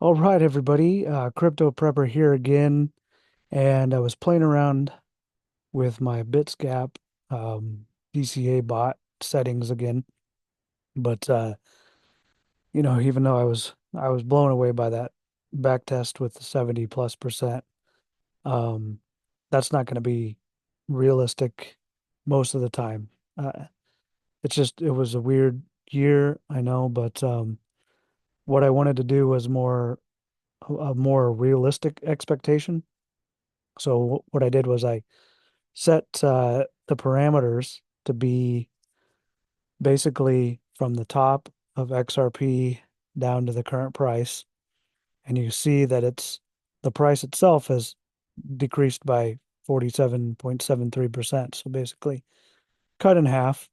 All right, everybody. Crypto Prepper here again, and I was playing around with my BitsGap DCA bot settings again. But even though I was blown away by that backtest with the 70+%, um, that's not going to be realistic most of the time. It was a weird year, I know, but what I wanted to do was a more realistic expectation. So what I did was I set the parameters to be basically from the top of XRP down to the current price. And you see that the price itself has decreased by 47.73%. So basically cut in half.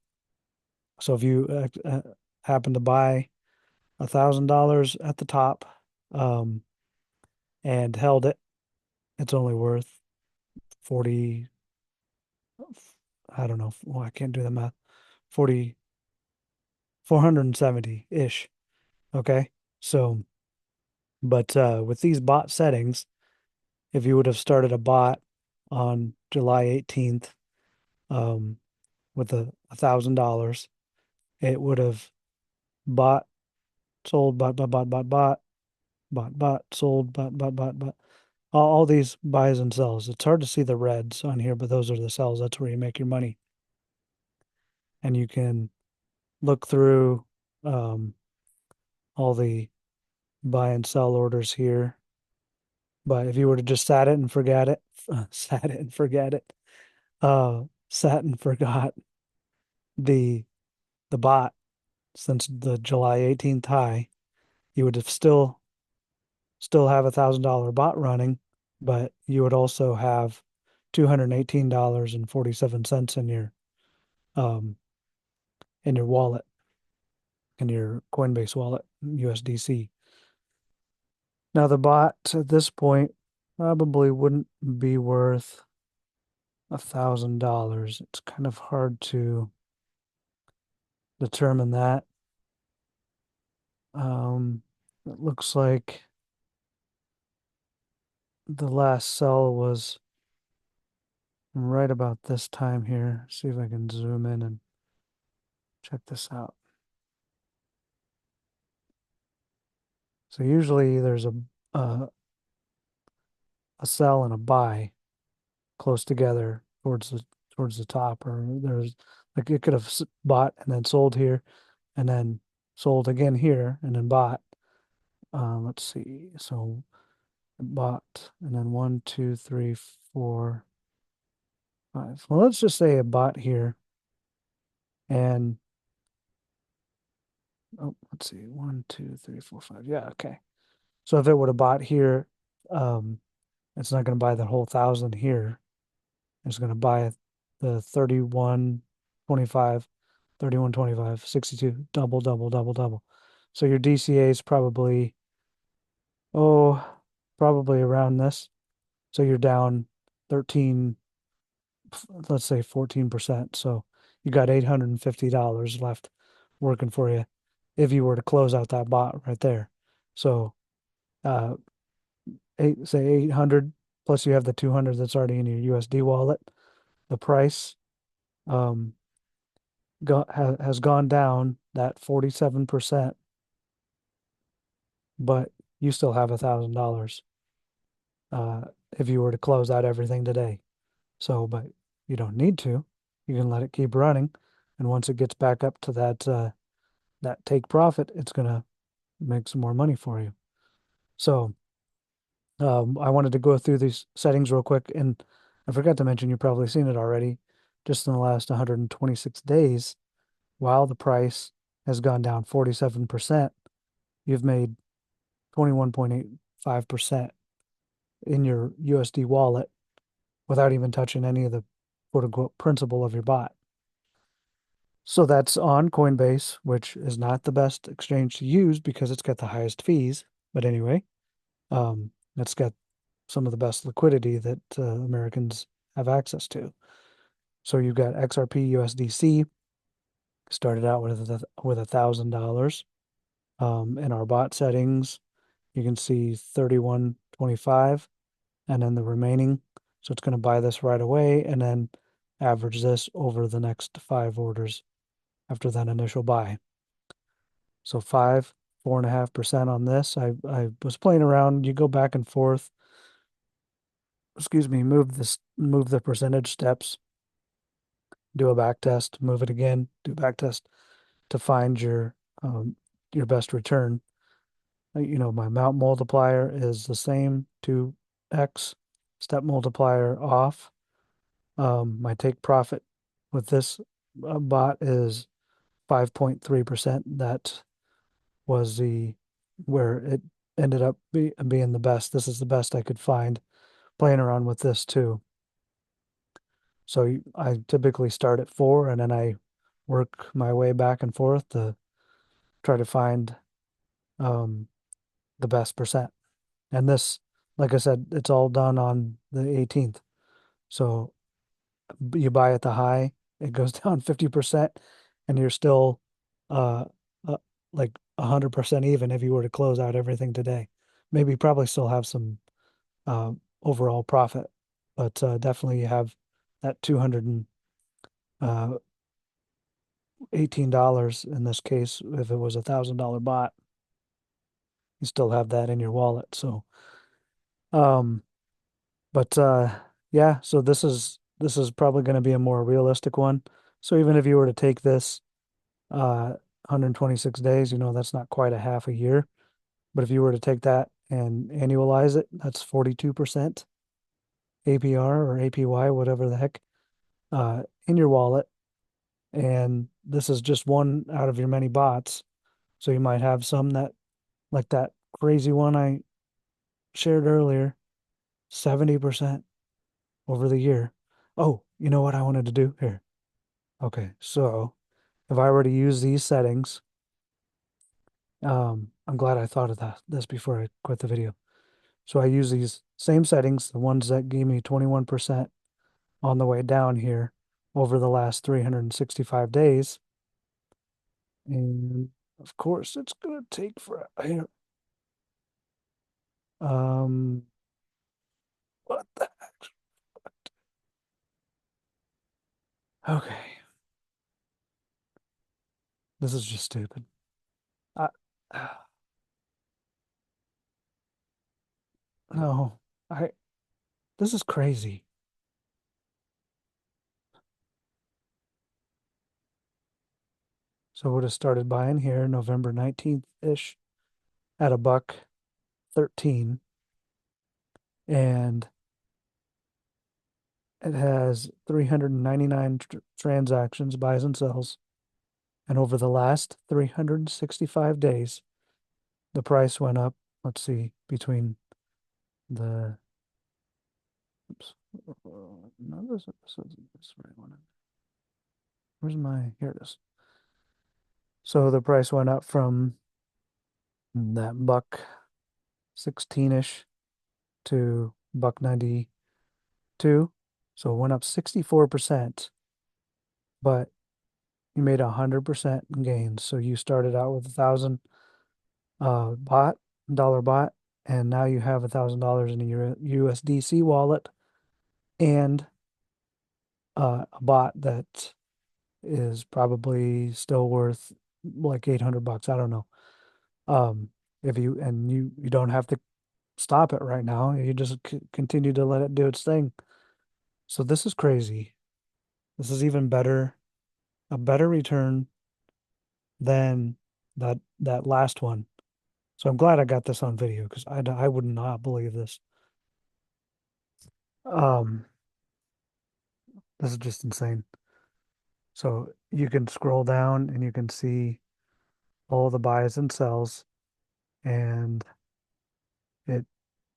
So if you happen to buy $1,000 at the top um, and held it, it's only worth 40, I don't know. Well, I can't do the math. 40, 470-ish. Okay. So, but with these bot settings, if you would have started a bot on July 18th, um, with $1,000, it would have bought, sold, bought, sold, bought. All these buys and sells. It's hard to see the reds on here, but those are the sells. That's where you make your money. And you can look through um, all the buy and sell orders here. But if you were to just sat it and forget it, sat it and forget it, sat and forgot the the bot since the July 18th high, you would have still have $1,000 bot running, but you would also have $218.47 um in your wallet, in your Coinbase wallet, USDC. Now the bot at this point probably wouldn't be worth $1,000. It's kind of hard to determine that. It looks like the last sell was right about this time here. See if I can zoom in and check this out. So usually there's a, a sell and a buy close together towards the top, or there's like it could have bought and then sold here, and then sold again here, and then bought. Let's see. So bought, and then one, two, three, four, five. Well, let's just say a bot here, and oh, let's see, one, two, three, four, five. Yeah, okay. So if it would have bought here, um, it's not going to buy the whole 1,000 here. It's going to buy the 31.25, 31.25, 62, double, double, double, double. So your DCA is oh, probably around this. So you're down 13, let's say 14%. So you got $850 left working for you if you were to close out that bot right there. So uh say 800 plus you have the 200 that's already in your USD wallet. The price um has gone down that 47%, but you still have $1,000 uh if you were to close out everything today. So, but you don't need to. You can let it keep running, and once it gets back up to that take profit, it's gonna make some more money for you. So, I wanted to go through these settings real quick, and I forgot to mention you've probably seen it already. Just in the last 126 days, while the price has gone down 47%, you've made 21.85% in your USD wallet without even touching any of the quote unquote principal of your bot. So that's on Coinbase, which is not the best exchange to use because it's got the highest fees. But anyway, it's got some of the best liquidity that Americans have access to. So you've got XRP USDC started out with $1,000. In our bot settings, you can see 31.25 and then the remaining. So it's going to buy this right away and then average this over the next 5 orders after that initial buy. So 4.5% on this. I was playing around. You go back and forth. Excuse me, move the percentage steps, do a back test, move it again, do back test to find your best return. My mount multiplier is the same, 2x, step multiplier off. My take profit with this bot is 5.3%. That was where it ended up being the best. This is the best I could find playing around with this too. So I typically start at 4 and then I work my way back and forth to try to find um, the best percent. And this, like I said, it's all done on the 18th. So you buy at the high, it goes down 50%, and you're still uh, uh like 100% even if you were to close out everything today. Maybe probably still have some uh, overall profit, but definitely you have that $218 in this case. If it was $1,000 bot, you still have that in your wallet. So, um, but yeah, so this is probably going to be a more realistic one. So even if you were to take this 126 days, that's not quite a half a year. But if you were to take that and annualize it, that's 42% APR or APY, whatever the heck, in your wallet. And this is just one out of your many bots. So you might have some that, like that crazy one I shared earlier, 70% over the year. Oh, you know what I wanted to do here? Okay, so if I were to use these settings, I'm glad I thought of this before I quit the video. So I use these same settings, the ones that gave me 21% on the way down here over the last 365 days. And of course, it's gonna take forever. What the heck? Okay, this is just stupid. I, no, I. This is crazy. So I would have started buying here November 19th ish at a buck 13, and it has 399 transactions, buys and sells. And over the last 365 days, the price went up. Let's see, between the, oops, no, this is this right one. Where's here it is. So the price went up from that buck 16-ish to buck 92. So it went up 64%, but you made 100% gains. So you started out with 1,000 dollar bot, and now you have $1,000 in your USDC wallet and a bot that is probably still worth like 800 bucks. I don't know. Um, if you don't have to stop it right now. You just continue to let it do its thing. So this is crazy. This is even better, a better return than that last one. So I'm glad I got this on video because I would not believe this. Um, this is just insane. So you can scroll down and you can see all the buys and sells, and it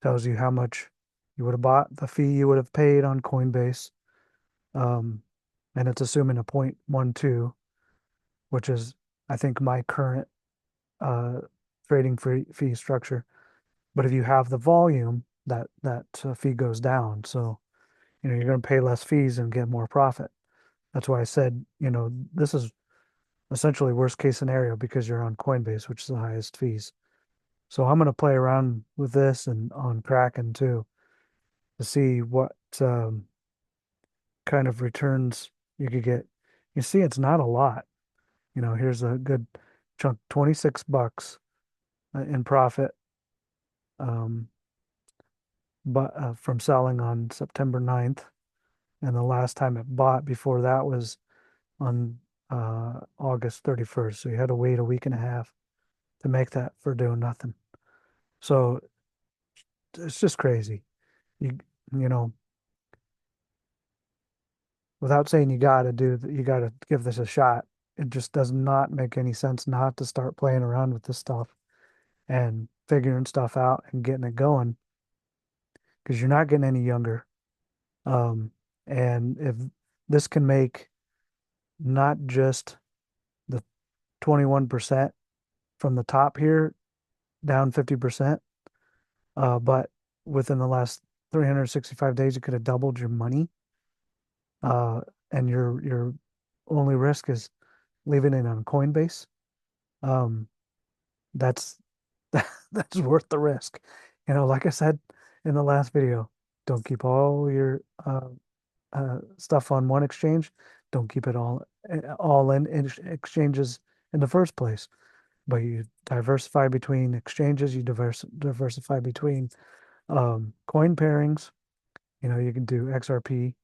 tells you how much you would have bought, the fee you would have paid on Coinbase. Um, and it's assuming a 0.12, which is, I think, my current uh, trading fee structure. But if you have the volume, that fee goes down. So, you're going to pay less fees and get more profit. That's why I said, this is essentially worst case scenario because you're on Coinbase, which is the highest fees. So I'm gonna play around with this and on Kraken too to see what kind of returns you could get. You see, it's not a lot. Here's a good chunk, 26 bucks in profit, um, but from selling on September 9th. And the last time it bought before that was on August 31st. So you had to wait a week and a half to make that for doing nothing. So it's just crazy. You you know, without saying you gotta give this a shot. It just does not make any sense not to start playing around with this stuff and figuring stuff out and getting it going because you're not getting any younger. Um, and if this can make not just the 21% from the top here down 50%, but within the last 365 days, you could have doubled your money. Uh, and your only risk is leaving it on Coinbase. Um, that's that's worth the risk. Like I said in the last video, don't keep all your stuff on one exchange. Don't keep it all in exchanges in the first place. But you diversify between exchanges. You diversify between coin pairings. You can do XRP,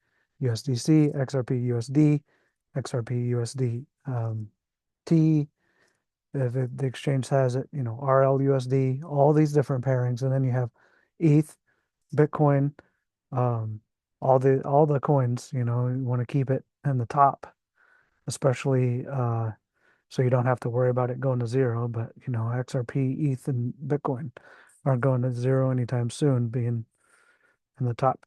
USDC, XRP, USD, XRP, USD, T. If the exchange has it, RL, USD, all these different pairings, and then you have ETH, Bitcoin, um, all the coins. You want to keep it in the top, especially so you don't have to worry about it going to zero. But XRP, ETH, and Bitcoin aren't going to zero anytime soon, being in the top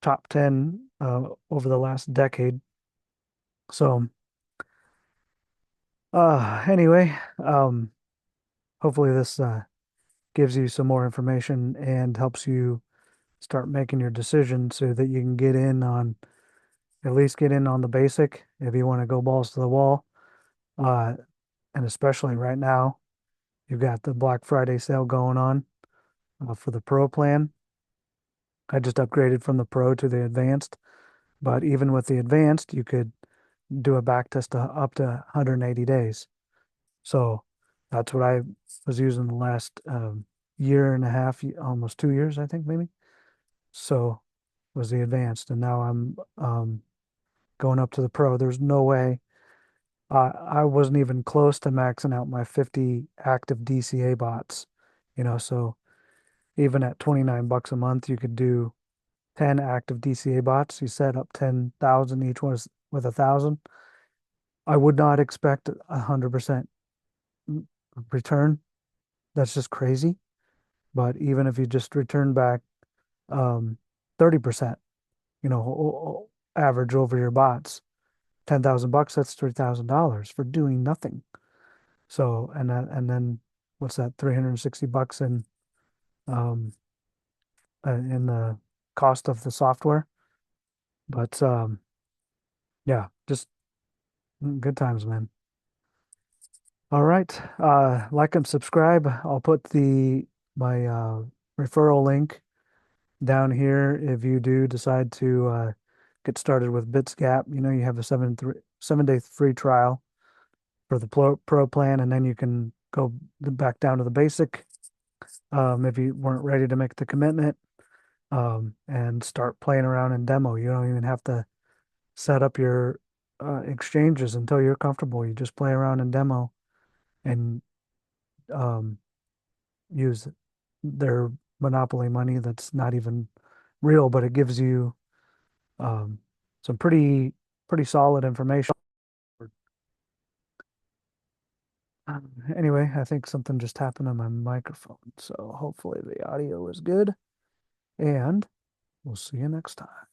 10 over the last decade. So anyway, hopefully this gives you some more information and helps you start making your decision so that you can at least get in on the basic if you want to go balls to the wall. Uh, and especially right now, you've got the Black Friday sale going on for the Pro plan. I just upgraded from the Pro to the Advanced, but even with the Advanced, you could do a back test up to 180 days. So that's what I was using the last year and a half, almost 2 years, I think maybe. So was the Advanced, and now I'm going up to the Pro. There's no way. I wasn't even close to maxing out my 50 active DCA bots. So even at 29 bucks a month, you could do 10 active DCA bots. You set up 10,000 each one with 1,000. I would not expect 100% return. That's just crazy. But even if you just return back 30%, average over your bots, 10,000 bucks, that's $3,000 for doing nothing. So, and then what's that, 360 bucks um, in the cost of the software. But yeah, just good times, man. All right. Like and subscribe. I'll put my referral link down here if you do decide to get started with BitsGap. You have a 7-day free trial for the pro plan, and then you can go back down to the basic if you weren't ready to make the commitment and start playing around in demo. You don't even have to set up your exchanges until you're comfortable. You just play around in demo and um, use their monopoly money that's not even real, but it gives you um, some pretty solid information. Anyway, I think something just happened on my microphone, so hopefully the audio is good, and we'll see you next time.